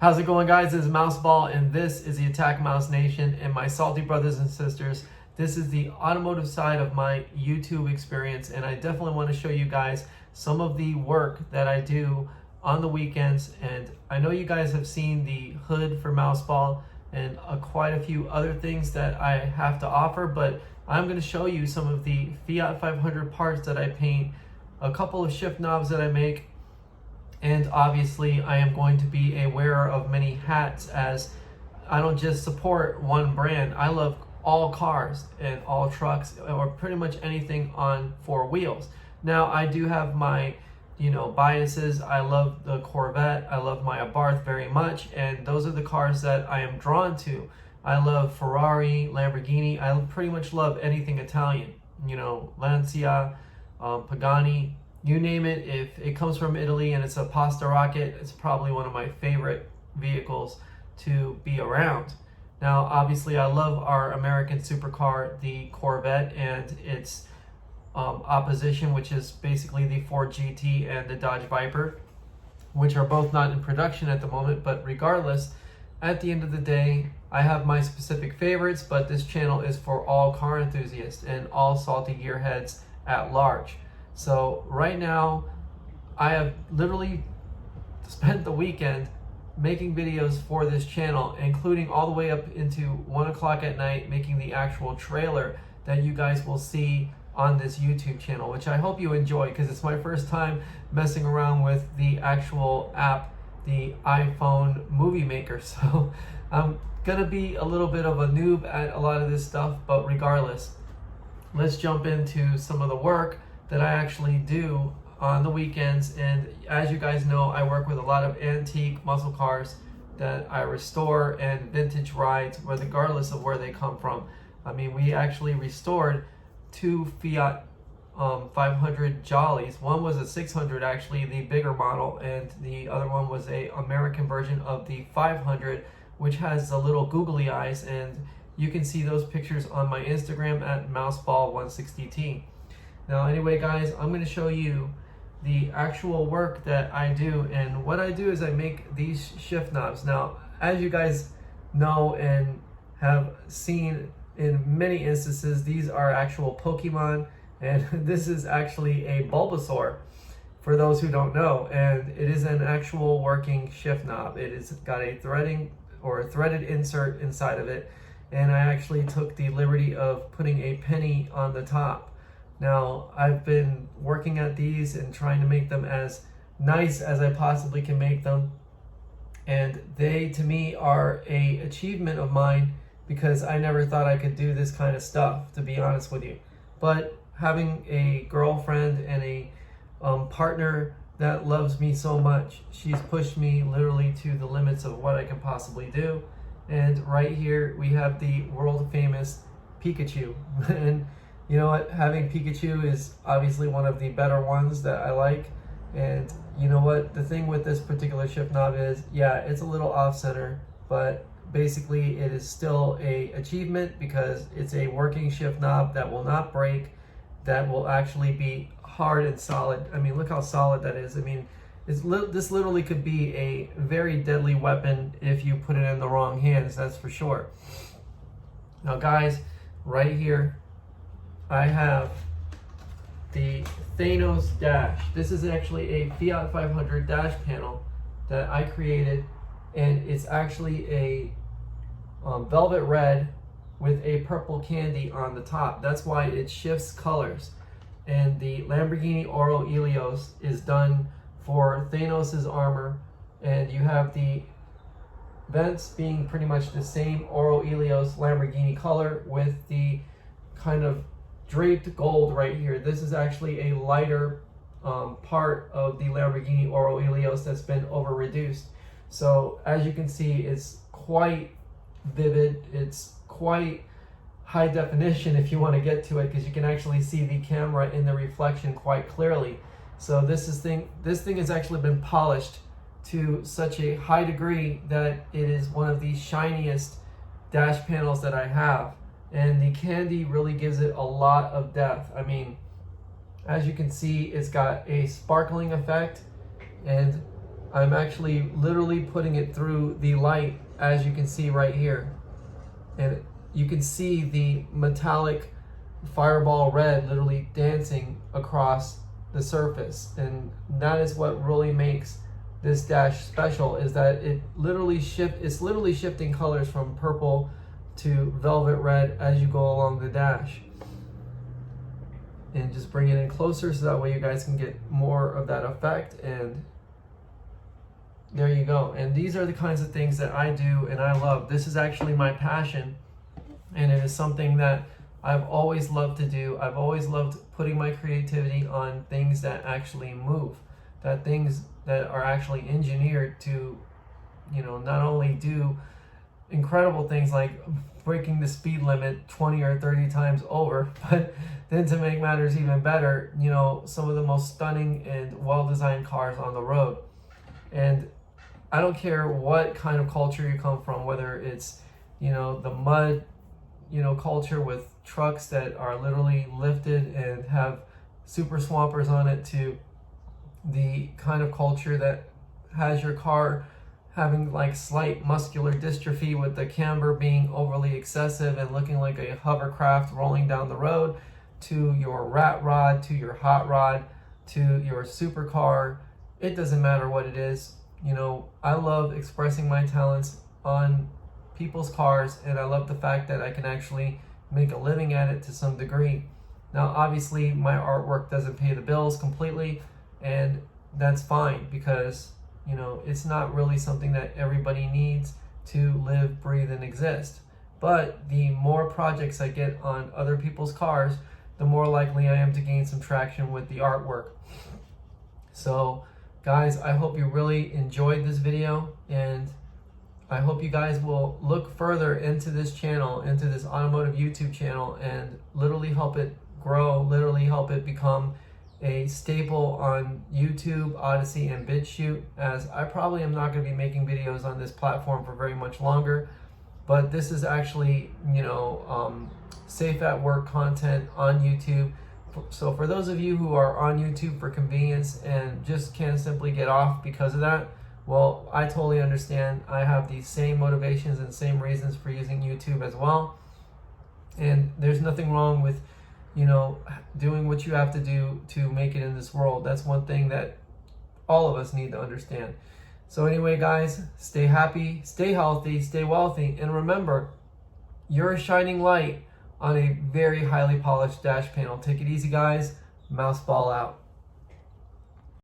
How's it going, guys? This is Mouseball, and this is the AttackMouse Nation. And my salty brothers and sisters, this is the automotive side of my YouTube experience, and I definitely want to show you guys some of the work that I do on the weekends. And I know you guys have seen the hood for Mouseball and quite a few other things that I have to offer, but I'm going to show you some of the Fiat 500 parts that I paint, a couple of shift knobs that I make, and obviously I am going to be a wearer of many hats, as I don't just support one brand. I love all cars and all trucks, or pretty much anything on four wheels. Now I do have my biases. I love the Corvette, I love my Abarth very much, and those are the cars that I am drawn to. I love Ferrari, Lamborghini. I pretty much love anything Italian, Lancia, Pagani, you name it. If it comes from Italy and it's a pasta rocket, it's probably one of my favorite vehicles to be around. Now, obviously, I love our American supercar, the Corvette, and its opposition, which is basically the Ford GT and the Dodge Viper, which are both not in production at the moment. But regardless, at the end of the day, I have my specific favorites, but this channel is for all car enthusiasts and all salty gearheads at large. So right now, I have literally spent the weekend making videos for this channel, including all the way up into 1 o'clock at night, making the actual trailer that you guys will see on this YouTube channel, which I hope you enjoy, because it's my first time messing around with the actual app, the iPhone movie maker. So I'm gonna be a little bit of a noob at a lot of this stuff, but regardless, let's jump into some of the work that I actually do on the weekends. And as you guys know, I work with a lot of antique muscle cars that I restore, and vintage rides, regardless of where they come from. I mean, we actually restored 2 Fiat 500 Jollies. One was a 600, actually, the bigger model, and the other one was a American version of the 500, which has the little googly eyes, and you can see those pictures on my Instagram at mouseball160t. Now, anyway, guys, I'm going to show you the actual work that I do. And what I do is I make these shift knobs. Now, as you guys know and have seen in many instances, these are actual Pokemon, and this is actually a Bulbasaur, for those who don't know. And it is an actual working shift knob. It has got a threading or a threaded insert inside of it, and I actually took the liberty of putting a penny on the top. Now, I've been working at these and trying to make them as nice as I possibly can make them. And they, to me, are an achievement of mine, because I never thought I could do this kind of stuff, to be honest with you. But having a girlfriend and a partner that loves me so much, she's pushed me literally to the limits of what I can possibly do. And right here, we have the world famous Pikachu. And you know what? Having Pikachu is obviously one of the better ones that I like. And you know what? The thing with this particular shift knob is, yeah, it's a little off center, but basically it is still a achievement, because it's a working shift knob that will not break, that will actually be hard and solid. I mean, look how solid that is. I mean, this literally could be a very deadly weapon if you put it in the wrong hands, that's for sure. Now, guys, right here, I have the Thanos dash. This is actually a Fiat 500 dash panel that I created, and it's actually a velvet red with a purple candy on the top. That's why it shifts colors. And the Lamborghini Oro Helios is done for Thanos's armor, and you have the vents being pretty much the same Oro Helios Lamborghini color, with the kind of draped gold right here. This is actually a lighter part of the Lamborghini Oro Helios that's been over reduced. So as you can see, it's quite vivid. It's quite high definition if you want to get to it, because you can actually see the camera in the reflection quite clearly. So this thing has actually been polished to such a high degree that it is one of the shiniest dash panels that I have. And the candy really gives it a lot of depth. I mean, as you can see, it's got a sparkling effect, and I'm actually literally putting it through the light, as you can see right here. And you can see the metallic fireball red literally dancing across the surface. And that is what really makes this dash special, is that it's literally shifting colors from purple to velvet red as you go along the dash. And just bring it in closer so that way you guys can get more of that effect. And there you go. And these are the kinds of things that I do and I love. This is actually my passion, and it is something that I've always loved to do. I've always loved putting my creativity on things that actually move, that things that are actually engineered to, you know, not only do incredible things like breaking the speed limit 20 or 30 times over, but then to make matters even better, you know, some of the most stunning and well-designed cars on the road. And I don't care what kind of culture you come from, whether it's, you know, the mud, you know, culture with trucks that are literally lifted and have super swampers on it, to the kind of culture that has your car having like slight muscular dystrophy with the camber being overly excessive and looking like a hovercraft rolling down the road, to your rat rod, to your hot rod, to your supercar. It doesn't matter what it is. You know, I love expressing my talents on people's cars, and I love the fact that I can actually make a living at it to some degree. Now, obviously, my artwork doesn't pay the bills completely, and that's fine, because, you know, it's not really something that everybody needs to live, breathe, and exist. But the more projects I get on other people's cars, the more likely I am to gain some traction with the artwork. So, guys, I hope you really enjoyed this video, and I hope you guys will look further into this channel, into this automotive YouTube channel, and literally help it grow, literally help it become a staple on YouTube, Odyssey, and BitChute, as I probably am not going to be making videos on this platform for very much longer. But this is actually, you know, safe at work content on YouTube. So for those of you who are on YouTube for convenience and just can't simply get off because of that, well, I totally understand. I have the same motivations and same reasons for using YouTube as well. And there's nothing wrong with, you know, doing what you have to do to make it in this world. That's one thing that all of us need to understand. So anyway, guys, stay happy, stay healthy, stay wealthy, and remember, you're a shining light on a very highly polished dash panel. Take it easy, guys. Mouse ball out.